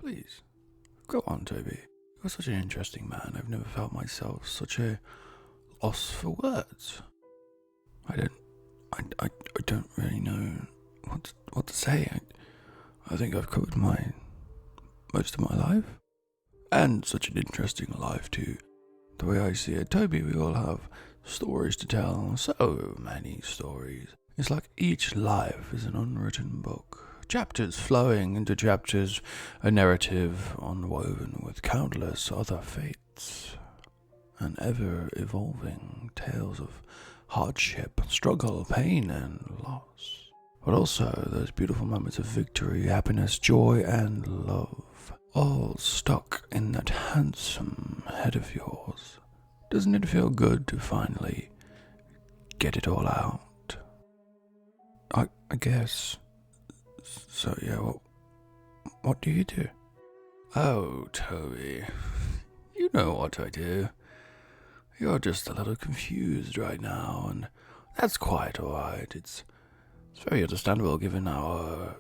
Please, go on, Toby. You're such an interesting man. I've never felt myself such a loss for words. I don't really know what to say. I think I've covered most of my life. And such an interesting life too. The way I see it, Toby, we all have stories to tell. So many stories. It's like each life is an unwritten book. Chapters flowing into chapters, a narrative unwoven with countless other fates. And ever-evolving tales of hardship, struggle, pain, and loss. But also those beautiful moments of victory, happiness, joy, and love. All stuck in that handsome head of yours. Doesn't it feel good to finally get it all out? I guess. So yeah, what do you do? Oh, Toby, you know what I do. You're just a little confused right now, and that's quite alright. It's very understandable given our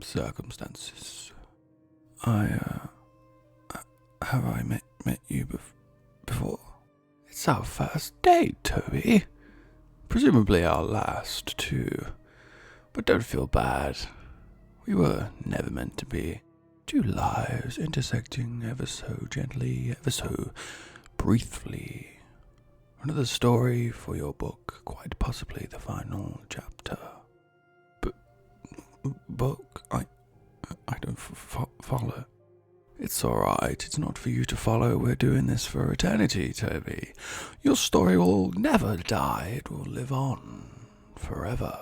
circumstances. Have I met you before? It's our first date, Toby. Presumably our last, too. But don't feel bad. We were never meant to be. Two lives intersecting ever so gently, ever so briefly. Another story for your book, quite possibly the final chapter. But book? I don't follow. It's alright, it's not for you to follow. We're doing this for eternity, Toby. Your story will never die. It will live on forever.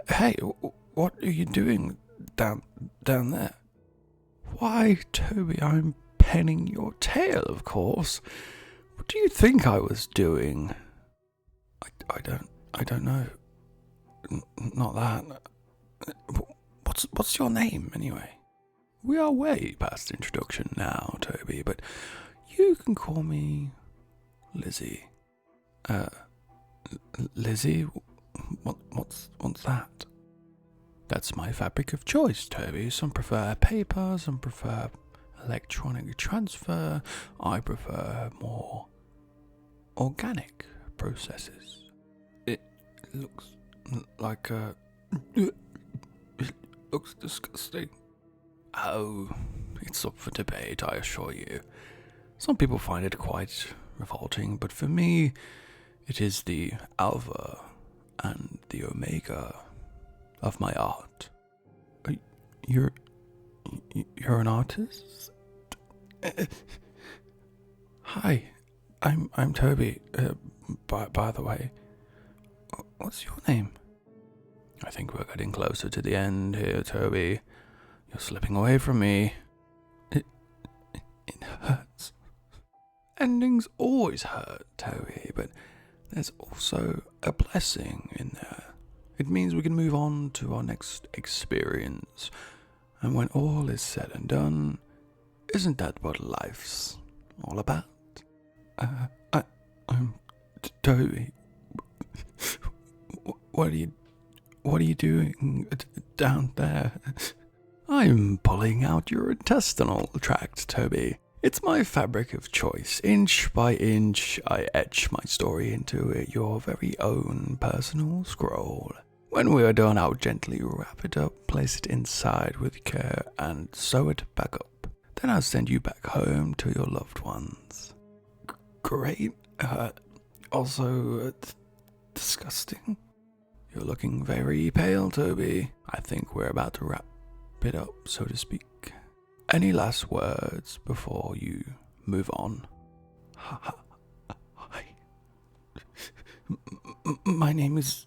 Hey, what are you doing down there? Why, Toby, I'm penning your tale, of course. What do you think I was doing? I don't know. Not that. What's your name, anyway? We are way past introduction now, Toby, but you can call me Lizzie. Lizzie? What's that? That's my fabric of choice, Toby. Some prefer paper, some prefer electronic transfer. I prefer more organic processes. It looks like it looks disgusting. Oh, it's up for debate, I assure you. Some people find it quite revolting, but for me, it is the alpha and the omega of my art. You're an artist? Hi, I'm Toby. By the way, what's your name? I think we're getting closer to the end here, Toby. You're slipping away from me. It hurts. Endings always hurt, Toby, but there's also a blessing in there. It means we can move on to our next experience. And when all is said and done, isn't that what life's all about? I'm Toby. What are you doing down there? I'm pulling out your intestinal tract, Toby. It's my fabric of choice. Inch by inch, I etch my story into your very own personal scroll. When we are done, I'll gently wrap it up, place it inside with care, and sew it back up. Then I'll send you back home to your loved ones. Great. Also, disgusting. You're looking very pale, Toby. I think we're about to wrap it up, so to speak. Any last words before you move on? Hi. My name is